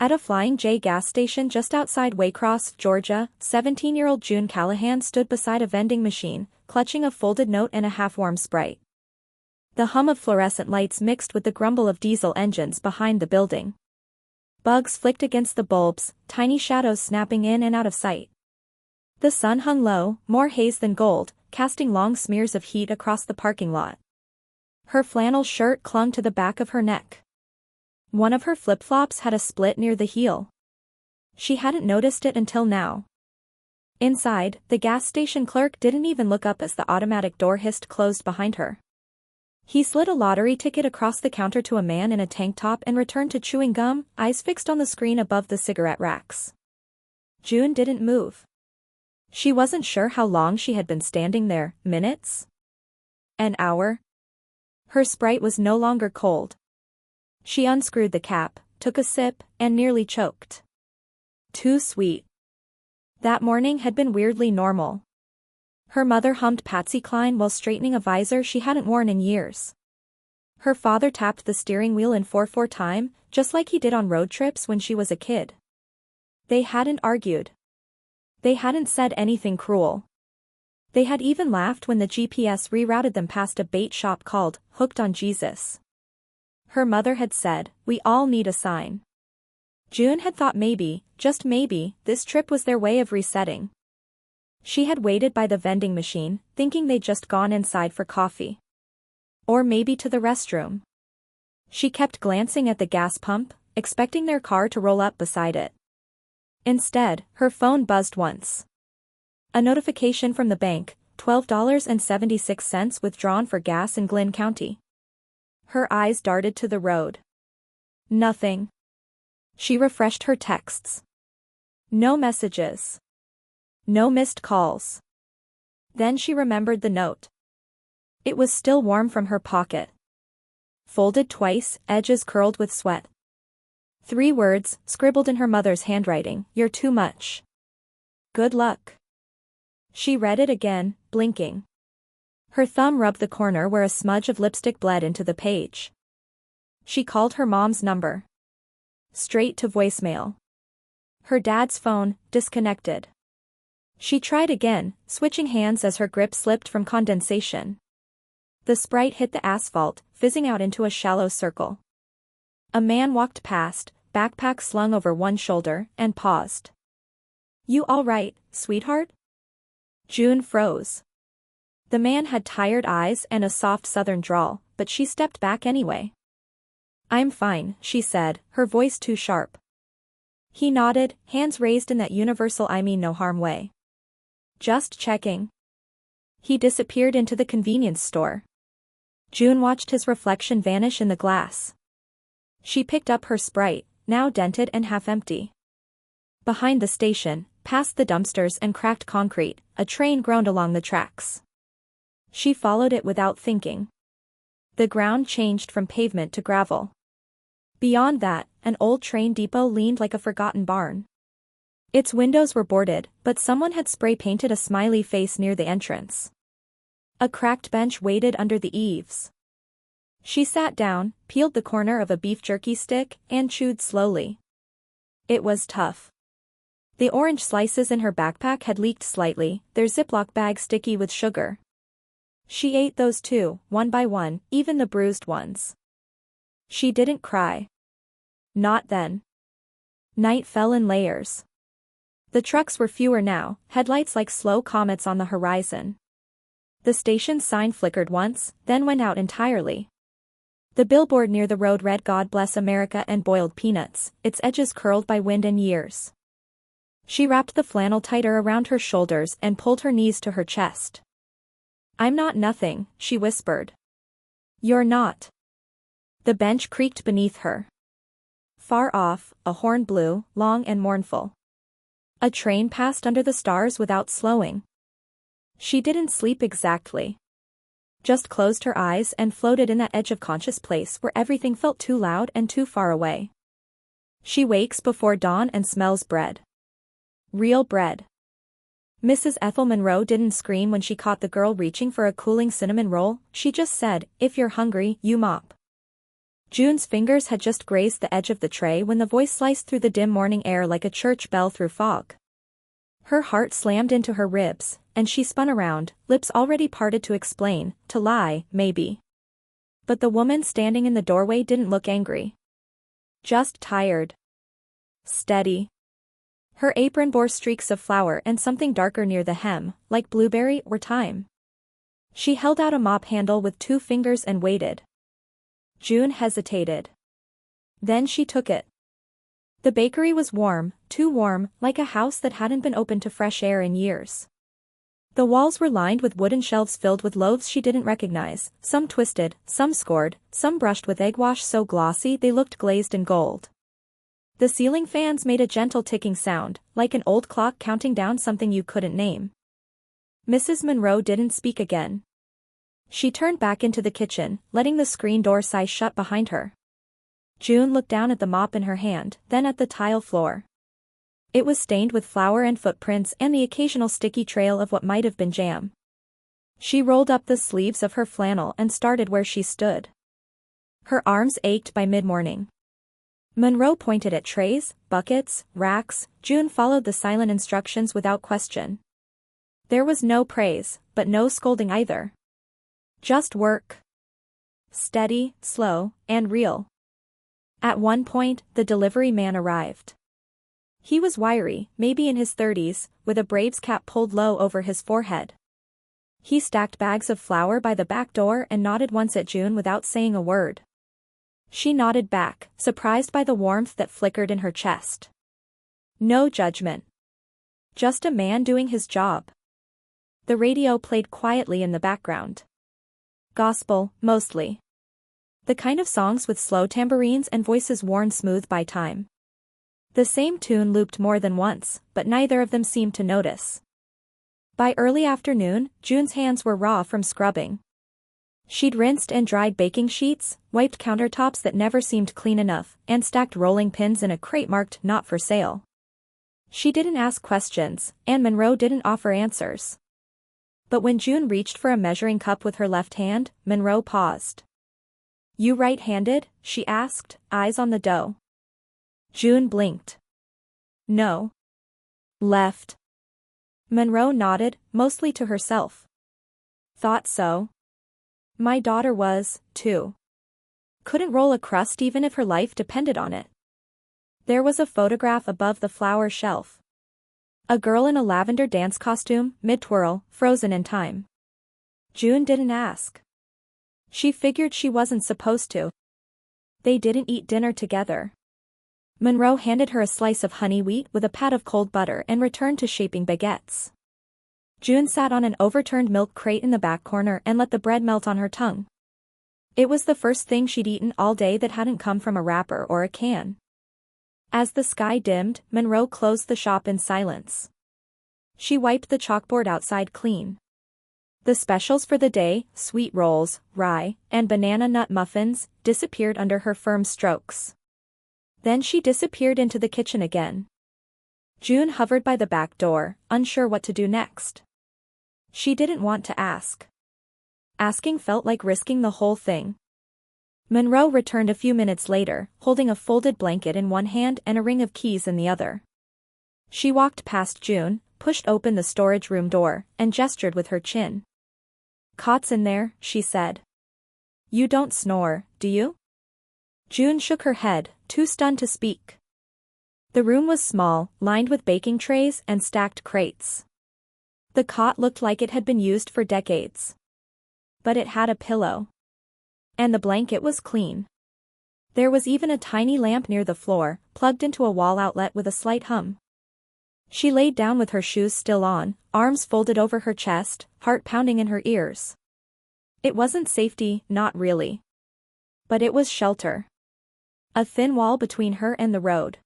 At a Flying J gas station just outside Waycross, Georgia, 17-year-old June Callahan stood beside a vending machine, clutching a folded note and a half-warm Sprite. The hum of fluorescent lights mixed with the grumble of diesel engines behind the building. Bugs flicked against the bulbs, tiny shadows snapping in and out of sight. The sun hung low, more haze than gold, casting long smears of heat across the parking lot. Her flannel shirt clung to the back of her neck. One of her flip-flops had a split near the heel. She hadn't noticed it until now. Inside, the gas station clerk didn't even look up as the automatic door hissed closed behind her. He slid a lottery ticket across the counter to a man in a tank top and returned to chewing gum, eyes fixed on the screen above the cigarette racks. June didn't move. She wasn't sure how long she had been standing there, minutes? An hour? Her Sprite was no longer cold. She unscrewed the cap, took a sip, and nearly choked. Too sweet. That morning had been weirdly normal. Her mother hummed Patsy Cline while straightening a visor she hadn't worn in years. Her father tapped the steering wheel in 4/4 time, just like he did on road trips when she was a kid. They hadn't argued. They hadn't said anything cruel. They had even laughed when the GPS rerouted them past a bait shop called Hooked on Jesus. Her mother had said, "We all need a sign." June had thought maybe, just maybe, this trip was their way of resetting. She had waited by the vending machine, thinking they'd just gone inside for coffee. Or maybe to the restroom. She kept glancing at the gas pump, expecting their car to roll up beside it. Instead, her phone buzzed once. A notification from the bank, $12.76 withdrawn for gas in Glynn County. Her eyes darted to the road. Nothing. She refreshed her texts. No messages. No missed calls. Then she remembered the note. It was still warm from her pocket. Folded twice, edges curled with sweat. 3 words, scribbled in her mother's handwriting, "You're too much. Good luck." She read it again, blinking. Her thumb rubbed the corner where a smudge of lipstick bled into the page. She called her mom's number. Straight to voicemail. Her dad's phone, disconnected. She tried again, switching hands as her grip slipped from condensation. The Sprite hit the asphalt, fizzing out into a shallow circle. A man walked past, backpack slung over one shoulder, and paused. "You all right, sweetheart?" June froze. The man had tired eyes and a soft southern drawl, but she stepped back anyway. "I'm fine," she said, her voice too sharp. He nodded, hands raised in that universal I mean no harm way. "Just checking." He disappeared into the convenience store. June watched his reflection vanish in the glass. She picked up her Sprite, now dented and half-empty. Behind the station, past the dumpsters and cracked concrete, a train groaned along the tracks. She followed it without thinking. The ground changed from pavement to gravel. Beyond that, an old train depot leaned like a forgotten barn. Its windows were boarded, but someone had spray-painted a smiley face near the entrance. A cracked bench waited under the eaves. She sat down, peeled the corner of a beef jerky stick, and chewed slowly. It was tough. The orange slices in her backpack had leaked slightly, their Ziploc bag sticky with sugar. She ate those too, one by one, even the bruised ones. She didn't cry. Not then. Night fell in layers. The trucks were fewer now, headlights like slow comets on the horizon. The station's sign flickered once, then went out entirely. The billboard near the road read "God Bless America" and boiled peanuts, its edges curled by wind and years. She wrapped the flannel tighter around her shoulders and pulled her knees to her chest. "I'm not nothing," she whispered. "You're not." The bench creaked beneath her. Far off, a horn blew, long and mournful. A train passed under the stars without slowing. She didn't sleep exactly. Just closed her eyes and floated in that edge of conscious place where everything felt too loud and too far away. She wakes before dawn and smells bread. Real bread. Mrs. Ethel Monroe didn't scream when she caught the girl reaching for a cooling cinnamon roll, she just said, "If you're hungry, you mop." June's fingers had just grazed the edge of the tray when the voice sliced through the dim morning air like a church bell through fog. Her heart slammed into her ribs, and she spun around, lips already parted to explain, to lie, maybe. But the woman standing in the doorway didn't look angry. Just tired. Steady. Her apron bore streaks of flour and something darker near the hem, like blueberry or thyme. She held out a mop handle with 2 fingers and waited. June hesitated. Then she took it. The bakery was warm, too warm, like a house that hadn't been open to fresh air in years. The walls were lined with wooden shelves filled with loaves she didn't recognize, some twisted, some scored, some brushed with egg wash so glossy they looked glazed in gold. The ceiling fans made a gentle ticking sound, like an old clock counting down something you couldn't name. Mrs. Monroe didn't speak again. She turned back into the kitchen, letting the screen door size shut behind her. June looked down at the mop in her hand, then at the tile floor. It was stained with flour and footprints and the occasional sticky trail of what might have been jam. She rolled up the sleeves of her flannel and started where she stood. Her arms ached by mid-morning. Monroe pointed at trays, buckets, racks. June followed the silent instructions without question. There was no praise, but no scolding either. Just work. Steady, slow, and real. At one point, the delivery man arrived. He was wiry, maybe in his 30s, with a Braves cap pulled low over his forehead. He stacked bags of flour by the back door and nodded once at June without saying a word. She nodded back, surprised by the warmth that flickered in her chest. No judgment. Just a man doing his job. The radio played quietly in the background. Gospel, mostly. The kind of songs with slow tambourines and voices worn smooth by time. The same tune looped more than once, but neither of them seemed to notice. By early afternoon, June's hands were raw from scrubbing. She'd rinsed and dried baking sheets, wiped countertops that never seemed clean enough, and stacked rolling pins in a crate marked "Not for Sale." She didn't ask questions, and Monroe didn't offer answers. But when June reached for a measuring cup with her left hand, Monroe paused. "You right-handed?" she asked, eyes on the dough. June blinked. "No. Left." Monroe nodded, mostly to herself. "Thought so. My daughter was, too. Couldn't roll a crust even if her life depended on it." There was a photograph above the flower shelf. A girl in a lavender dance costume, mid-twirl, frozen in time. June didn't ask. She figured she wasn't supposed to. They didn't eat dinner together. Monroe handed her a slice of honey wheat with a pat of cold butter and returned to shaping baguettes. June sat on an overturned milk crate in the back corner and let the bread melt on her tongue. It was the first thing she'd eaten all day that hadn't come from a wrapper or a can. As the sky dimmed, Monroe closed the shop in silence. She wiped the chalkboard outside clean. The specials for the day, sweet rolls, rye, and banana nut muffins, disappeared under her firm strokes. Then she disappeared into the kitchen again. June hovered by the back door, unsure what to do next. She didn't want to ask. Asking felt like risking the whole thing. Monroe returned a few minutes later, holding a folded blanket in one hand and a ring of keys in the other. She walked past June, pushed open the storage room door, and gestured with her chin. "Cot's in there," she said. "You don't snore, do you?" June shook her head, too stunned to speak. The room was small, lined with baking trays and stacked crates. The cot looked like it had been used for decades. But it had a pillow. And the blanket was clean. There was even a tiny lamp near the floor, plugged into a wall outlet with a slight hum. She laid down with her shoes still on, arms folded over her chest, heart pounding in her ears. It wasn't safety, not really. But it was shelter. A thin wall between her and the road.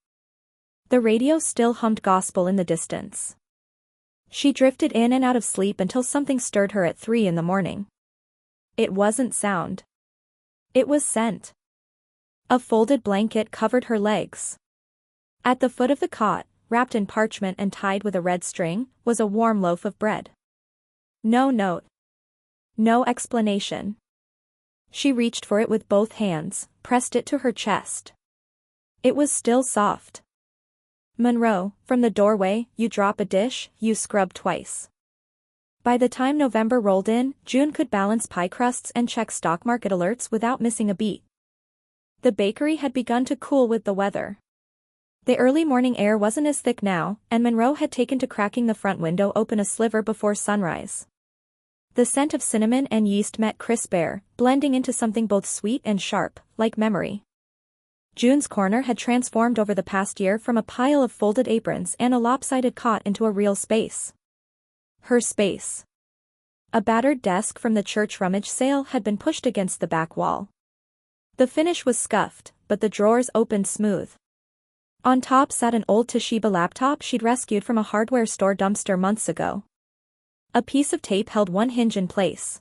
The radio still hummed gospel in the distance. She drifted in and out of sleep until something stirred her at 3 in the morning. It wasn't sound. It was scent. A folded blanket covered her legs. At the foot of the cot, wrapped in parchment and tied with a red string, was a warm loaf of bread. No note. No explanation. She reached for it with both hands, pressed it to her chest. It was still soft. "Monroe, from the doorway, you drop a dish, you scrub twice." By the time November rolled in, June could balance pie crusts and check stock market alerts without missing a beat. The bakery had begun to cool with the weather. The early morning air wasn't as thick now, and Monroe had taken to cracking the front window open a sliver before sunrise. The scent of cinnamon and yeast met crisp air, blending into something both sweet and sharp, like memory. June's corner had transformed over the past year from a pile of folded aprons and a lopsided cot into a real space. Her space. A battered desk from the church rummage sale had been pushed against the back wall. The finish was scuffed, but the drawers opened smooth. On top sat an old Toshiba laptop she'd rescued from a hardware store dumpster months ago. A piece of tape held one hinge in place.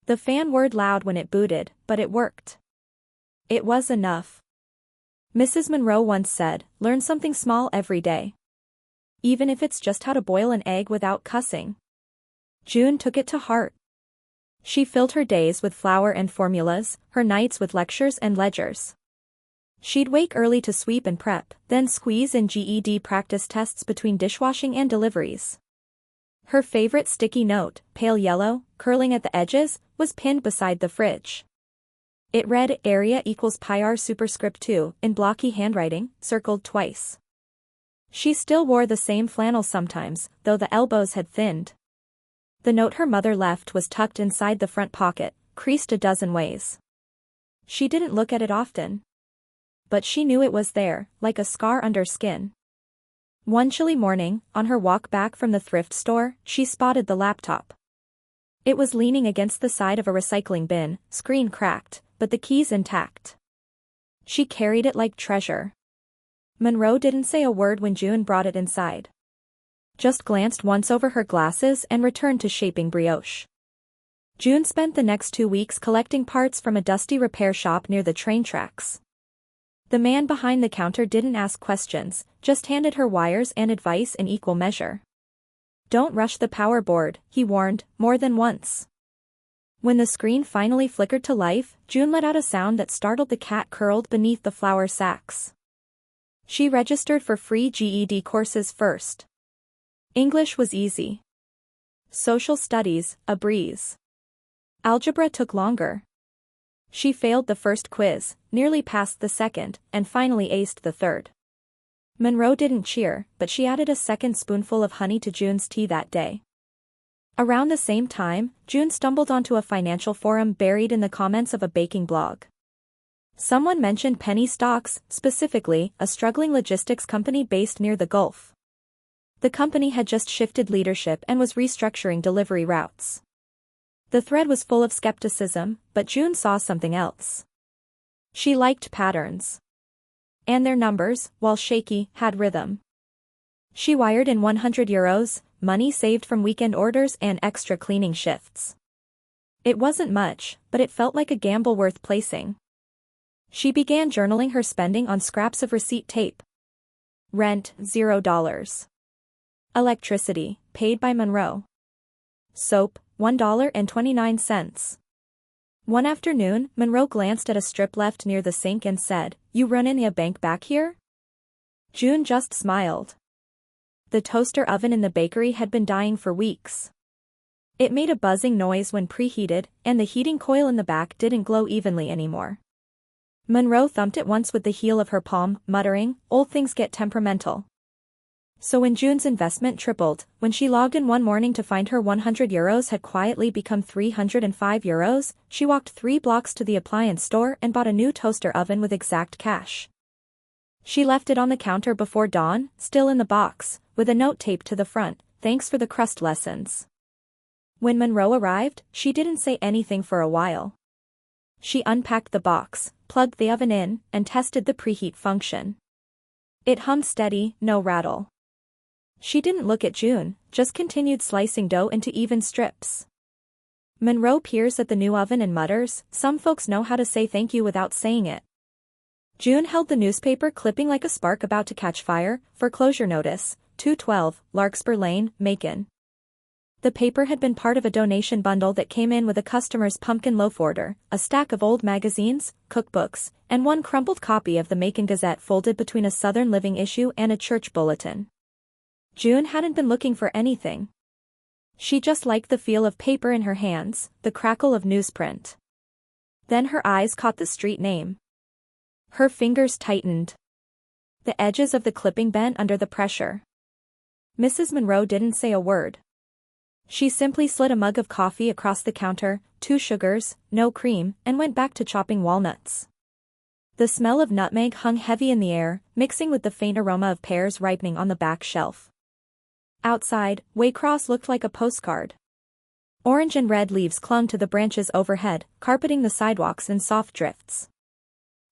The fan whirred loud when it booted, but it worked. It was enough. Mrs. Monroe once said, "Learn something small every day. Even if it's just how to boil an egg without cussing." June took it to heart. She filled her days with flour and formulas, her nights with lectures and ledgers. She'd wake early to sweep and prep, then squeeze in GED practice tests between dishwashing and deliveries. Her favorite sticky note, pale yellow, curling at the edges, was pinned beside the fridge. It read area equals pi r superscript 2 in blocky handwriting, circled twice. She still wore the same flannel sometimes, though the elbows had thinned. The note her mother left was tucked inside the front pocket, creased a dozen ways. She didn't look at it often. But she knew it was there, like a scar under skin. One chilly morning, on her walk back from the thrift store, she spotted the laptop. It was leaning against the side of a recycling bin, screen cracked, but the keys intact. She carried it like treasure. Monroe didn't say a word when June brought it inside. Just glanced once over her glasses and returned to shaping brioche. June spent the next 2 weeks collecting parts from a dusty repair shop near the train tracks. The man behind the counter didn't ask questions, just handed her wires and advice in equal measure. "Don't rush the power board," he warned, more than once. When the screen finally flickered to life, June let out a sound that startled the cat curled beneath the flour sacks. She registered for free GED courses first. English was easy. Social studies, a breeze. Algebra took longer. She failed the first quiz, nearly passed the second, and finally aced the third. Monroe didn't cheer, but she added a second spoonful of honey to June's tea that day. Around the same time, June stumbled onto a financial forum buried in the comments of a baking blog. Someone mentioned penny stocks, specifically, a struggling logistics company based near the Gulf. The company had just shifted leadership and was restructuring delivery routes. The thread was full of skepticism, but June saw something else. She liked patterns. And their numbers, while shaky, had rhythm. She wired in €100, money saved from weekend orders and extra cleaning shifts. It wasn't much, but it felt like a gamble worth placing. She began journaling her spending on scraps of receipt tape. Rent, $0. Electricity, paid by Monroe. Soap, $1.29. One afternoon, Monroe glanced at a strip left near the sink and said, "You run in a bank back here?" June just smiled. The toaster oven in the bakery had been dying for weeks. It made a buzzing noise when preheated, and the heating coil in the back didn't glow evenly anymore. Monroe thumped it once with the heel of her palm, muttering, "Old things get temperamental." So when June's investment tripled, when she logged in one morning to find her €100 had quietly become €305, she walked 3 blocks to the appliance store and bought a new toaster oven with exact cash. She left it on the counter before dawn, still in the box, with a note taped to the front, "Thanks for the crust lessons." When Monroe arrived, she didn't say anything for a while. She unpacked the box, plugged the oven in, and tested the preheat function. It hummed steady, no rattle. She didn't look at June, just continued slicing dough into even strips. Monroe peers at the new oven and mutters, "Some folks know how to say thank you without saying it." June held the newspaper clipping like a spark about to catch fire, foreclosure notice, 212, Larkspur Lane, Macon. The paper had been part of a donation bundle that came in with a customer's pumpkin loaf order, a stack of old magazines, cookbooks, and one crumpled copy of the Macon Gazette folded between a Southern Living issue and a church bulletin. June hadn't been looking for anything. She just liked the feel of paper in her hands, the crackle of newsprint. Then her eyes caught the street name. Her fingers tightened. The edges of the clipping bent under the pressure. Mrs. Monroe didn't say a word. She simply slid a mug of coffee across the counter, 2 sugars, no cream, and went back to chopping walnuts. The smell of nutmeg hung heavy in the air, mixing with the faint aroma of pears ripening on the back shelf. Outside, Waycross looked like a postcard. Orange and red leaves clung to the branches overhead, carpeting the sidewalks in soft drifts.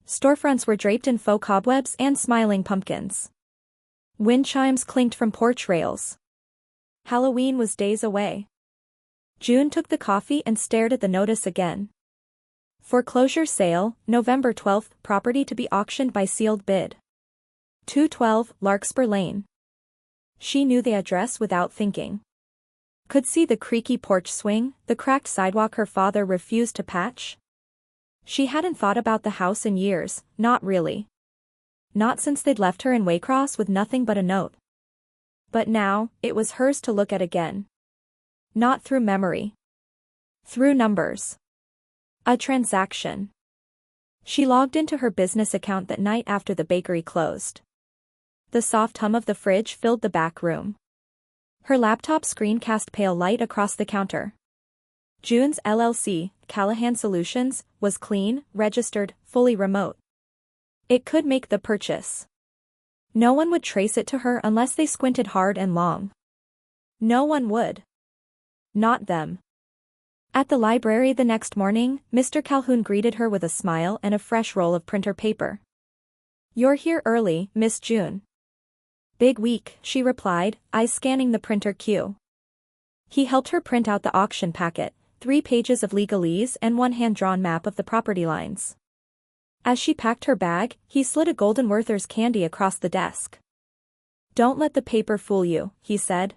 Storefronts were draped in faux cobwebs and smiling pumpkins. Wind chimes clinked from porch rails. Halloween was days away. June took the coffee and stared at the notice again. Foreclosure sale, November 12th, property to be auctioned by sealed bid. 212 Larkspur Lane. She knew the address without thinking. Could see the creaky porch swing, the cracked sidewalk her father refused to patch. She hadn't thought about the house in years, not really. Not since they'd left her in Waycross with nothing but a note. But now, it was hers to look at again. Not through memory. Through numbers. A transaction. She logged into her business account that night after the bakery closed. The soft hum of the fridge filled the back room. Her laptop screen cast pale light across the counter. June's LLC, Callahan Solutions, was clean, registered, fully remote. It could make the purchase. No one would trace it to her unless they squinted hard and long. No one would. Not them. At the library the next morning, Mr. Calhoun greeted her with a smile and a fresh roll of printer paper. "You're here early, Miss June." "Big week," she replied, eyes scanning the printer queue. He helped her print out the auction packet, 3 pages of legalese and 1 hand-drawn map of the property lines. As she packed her bag, he slid a Golden Werther's candy across the desk. "Don't let the paper fool you," he said.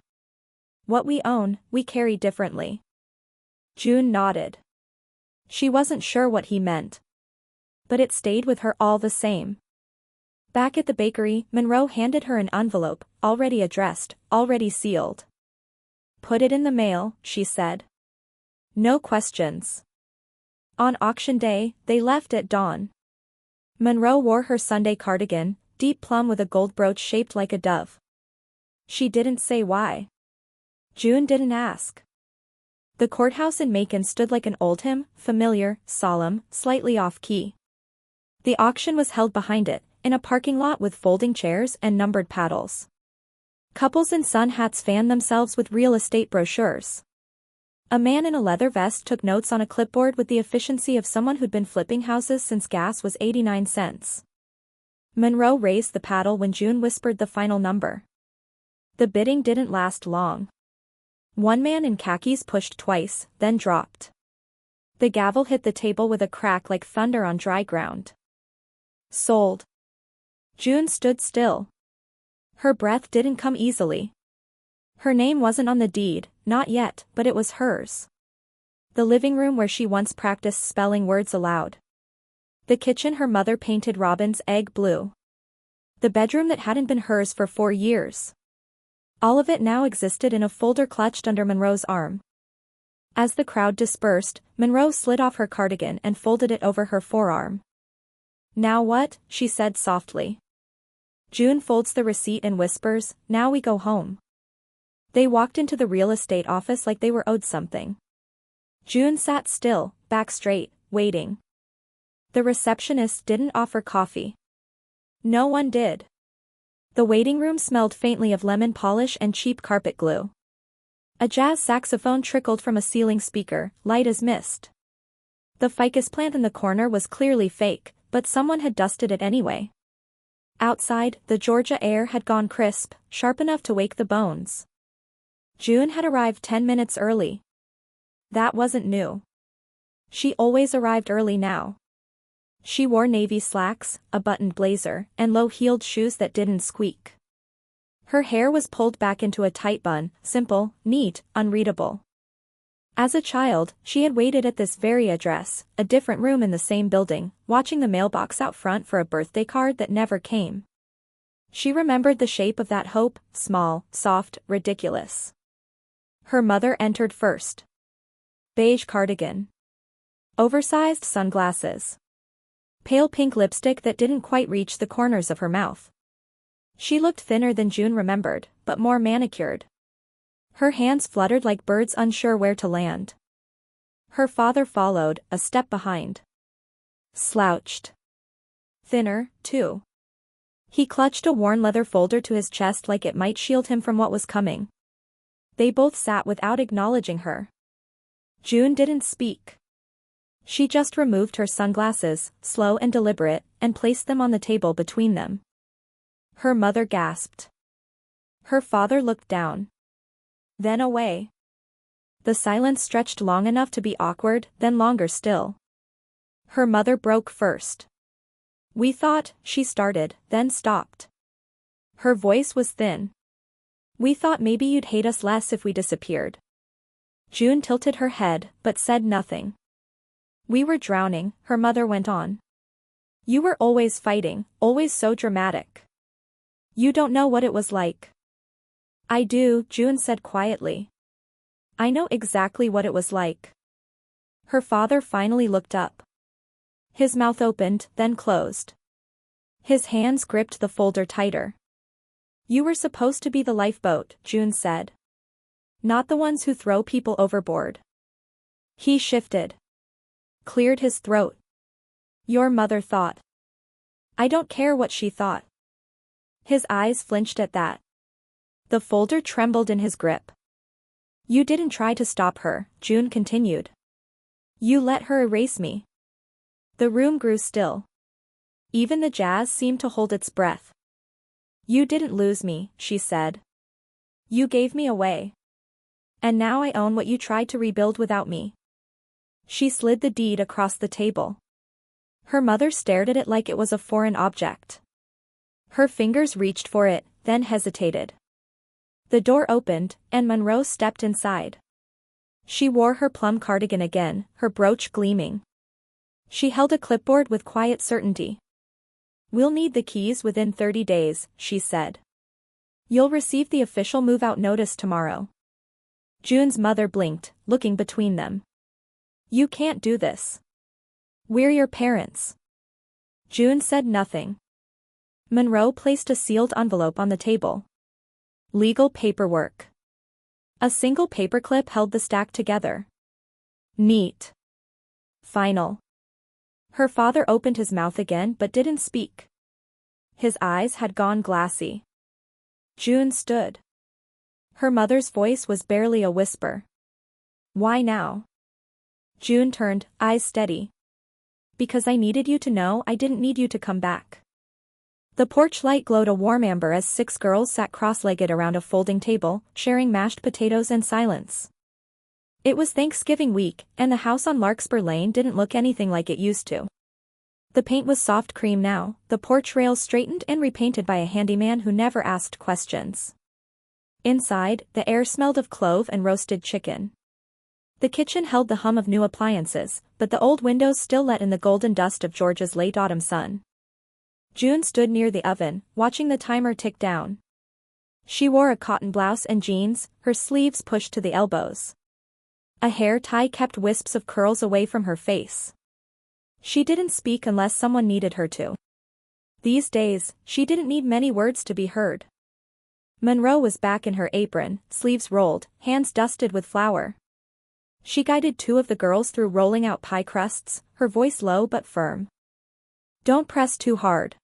"What we own, we carry differently." June nodded. She wasn't sure what he meant. But it stayed with her all the same. Back at the bakery, Monroe handed her an envelope, already addressed, already sealed. "Put it in the mail," she said. "No questions." On auction day, they left at dawn. Monroe wore her Sunday cardigan, deep plum with a gold brooch shaped like a dove. She didn't say why. June didn't ask. The courthouse in Macon stood like an old hymn, familiar, solemn, slightly off-key. The auction was held behind it, in a parking lot with folding chairs and numbered paddles. Couples in sun hats fanned themselves with real estate brochures. A man in a leather vest took notes on a clipboard with the efficiency of someone who'd been flipping houses since gas was 89 cents. Monroe raised the paddle when June whispered the final number. The bidding didn't last long. One man in khakis pushed twice, then dropped. The gavel hit the table with a crack like thunder on dry ground. "Sold." June stood still. Her breath didn't come easily. Her name wasn't on the deed, not yet, but it was hers. The living room where she once practiced spelling words aloud. The kitchen her mother painted robin's egg blue. The bedroom that hadn't been hers for 4 years. All of it now existed in a folder clutched under Monroe's arm. As the crowd dispersed, Monroe slid off her cardigan and folded it over her forearm. "Now what?" she said softly. June folds the receipt and whispers, "Now we go home." They walked into the real estate office like they were owed something. June sat still, back straight, waiting. The receptionist didn't offer coffee. No one did. The waiting room smelled faintly of lemon polish and cheap carpet glue. A jazz saxophone trickled from a ceiling speaker, light as mist. The ficus plant in the corner was clearly fake, but someone had dusted it anyway. Outside, the Georgia air had gone crisp, sharp enough to wake the bones. June had arrived 10 minutes early. That wasn't new. She always arrived early now. She wore navy slacks, a buttoned blazer, and low-heeled shoes that didn't squeak. Her hair was pulled back into a tight bun, simple, neat, unreadable. As a child, she had waited at this very address, a different room in the same building, watching the mailbox out front for a birthday card that never came. She remembered the shape of that hope, small, soft, ridiculous. Her mother entered first. Beige cardigan. Oversized sunglasses. Pale pink lipstick that didn't quite reach the corners of her mouth. She looked thinner than June remembered, but more manicured. Her hands fluttered like birds unsure where to land. Her father followed, a step behind. Slouched. Thinner, too. He clutched a worn leather folder to his chest like it might shield him from what was coming. They both sat without acknowledging her. June didn't speak. She just removed her sunglasses, slow and deliberate, and placed them on the table between them. Her mother gasped. Her father looked down. Then away. The silence stretched long enough to be awkward, then longer still. Her mother broke first. "We thought," she started, then stopped. Her voice was thin. "We thought maybe you'd hate us less if we disappeared." June tilted her head, but said nothing. "We were drowning," her mother went on. "You were always fighting, always so dramatic. You don't know what it was like." "I do," June said quietly. "I know exactly what it was like." Her father finally looked up. His mouth opened, then closed. His hands gripped the folder tighter. "You were supposed to be the lifeboat," June said. "Not the ones who throw people overboard." He shifted. Cleared his throat. "Your mother thought." "I don't care what she thought." His eyes flinched at that. The folder trembled in his grip. "You didn't try to stop her," June continued. "You let her erase me." The room grew still. Even the jazz seemed to hold its breath. "You didn't lose me," she said. "You gave me away. And now I own what you tried to rebuild without me." She slid the deed across the table. Her mother stared at it like it was a foreign object. Her fingers reached for it, then hesitated. The door opened, and Monroe stepped inside. She wore her plum cardigan again, her brooch gleaming. She held a clipboard with quiet certainty. "We'll need the keys within 30 days, she said. "You'll receive the official move-out notice tomorrow." June's mother blinked, looking between them. "You can't do this. We're your parents." June said nothing. Monroe placed a sealed envelope on the table. Legal paperwork. A single paperclip held the stack together. Neat. Final. Her father opened his mouth again but didn't speak. His eyes had gone glassy. June stood. Her mother's voice was barely a whisper. "Why now?" June turned, eyes steady. "Because I needed you to know I didn't need you to come back." The porch light glowed a warm amber as 6 girls sat cross-legged around a folding table, sharing mashed potatoes and silence. It was Thanksgiving week, and the house on Larkspur Lane didn't look anything like it used to. The paint was soft cream now, the porch rails straightened and repainted by a handyman who never asked questions. Inside, the air smelled of clove and roasted chicken. The kitchen held the hum of new appliances, but the old windows still let in the golden dust of Georgia's late autumn sun. June stood near the oven, watching the timer tick down. She wore a cotton blouse and jeans, her sleeves pushed to the elbows. A hair tie kept wisps of curls away from her face. She didn't speak unless someone needed her to. These days, she didn't need many words to be heard. Monroe was back in her apron, sleeves rolled, hands dusted with flour. She guided 2 of the girls through rolling out pie crusts, her voice low but firm. "Don't press too hard.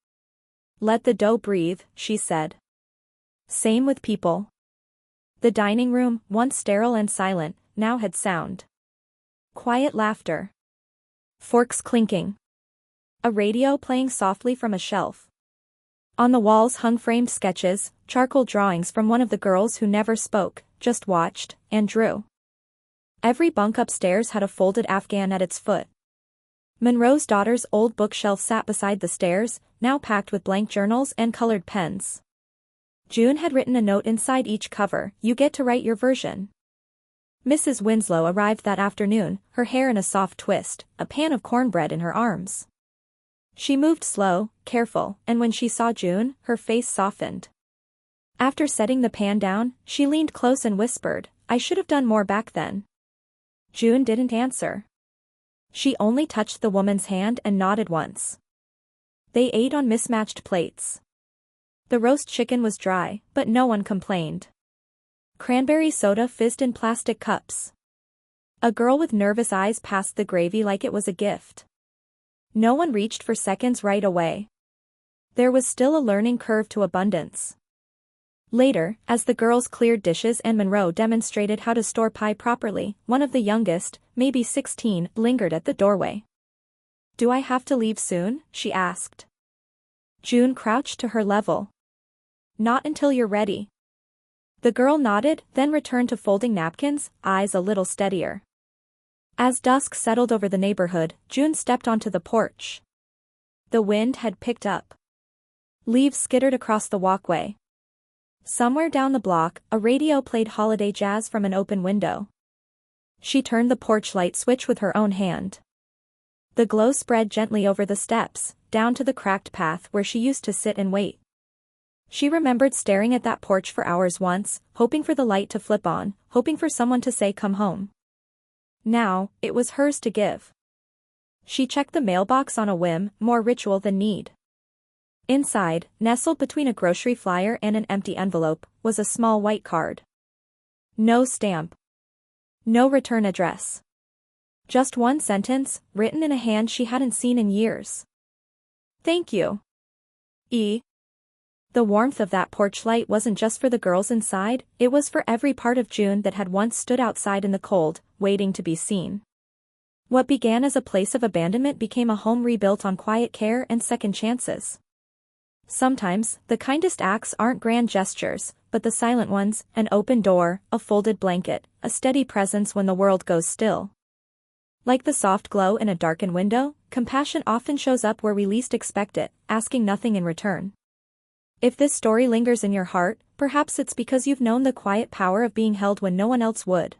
Let the dough breathe," she said. Same with people. The dining room, once sterile and silent, now had sound. Quiet laughter. Forks clinking. A radio playing softly from a shelf. On the walls hung framed sketches, charcoal drawings from one of the girls who never spoke, just watched, and drew. Every bunk upstairs had a folded afghan at its foot. Monroe's daughter's old bookshelf sat beside the stairs, now packed with blank journals and colored pens. June had written a note inside each cover, "You get to write your version." Mrs. Winslow arrived that afternoon, her hair in a soft twist, a pan of cornbread in her arms. She moved slow, careful, and when she saw June, her face softened. After setting the pan down, she leaned close and whispered, "I should have done more back then." June didn't answer. She only touched the woman's hand and nodded once. They ate on mismatched plates. The roast chicken was dry, but no one complained. Cranberry soda fizzed in plastic cups. A girl with nervous eyes passed the gravy like it was a gift. No one reached for seconds right away. There was still a learning curve to abundance. Later, as the girls cleared dishes and Monroe demonstrated how to store pie properly, one of the youngest, maybe 16, lingered at the doorway. "Do I have to leave soon?" she asked. June crouched to her level. "Not until you're ready." The girl nodded, then returned to folding napkins, eyes a little steadier. As dusk settled over the neighborhood, June stepped onto the porch. The wind had picked up. Leaves skittered across the walkway. Somewhere down the block, a radio played holiday jazz from an open window. She turned the porch light switch with her own hand. The glow spread gently over the steps, down to the cracked path where she used to sit and wait. She remembered staring at that porch for hours once, hoping for the light to flip on, hoping for someone to say come home. Now, it was hers to give. She checked the mailbox on a whim, more ritual than need. Inside, nestled between a grocery flyer and an empty envelope, was a small white card. No stamp. No return address. Just one sentence, written in a hand she hadn't seen in years. "Thank you. E." The warmth of that porch light wasn't just for the girls inside, it was for every part of June that had once stood outside in the cold, waiting to be seen. What began as a place of abandonment became a home rebuilt on quiet care and second chances. Sometimes, the kindest acts aren't grand gestures, but the silent ones, an open door, a folded blanket, a steady presence when the world goes still. Like the soft glow in a darkened window, compassion often shows up where we least expect it, asking nothing in return. If this story lingers in your heart, perhaps it's because you've known the quiet power of being held when no one else would.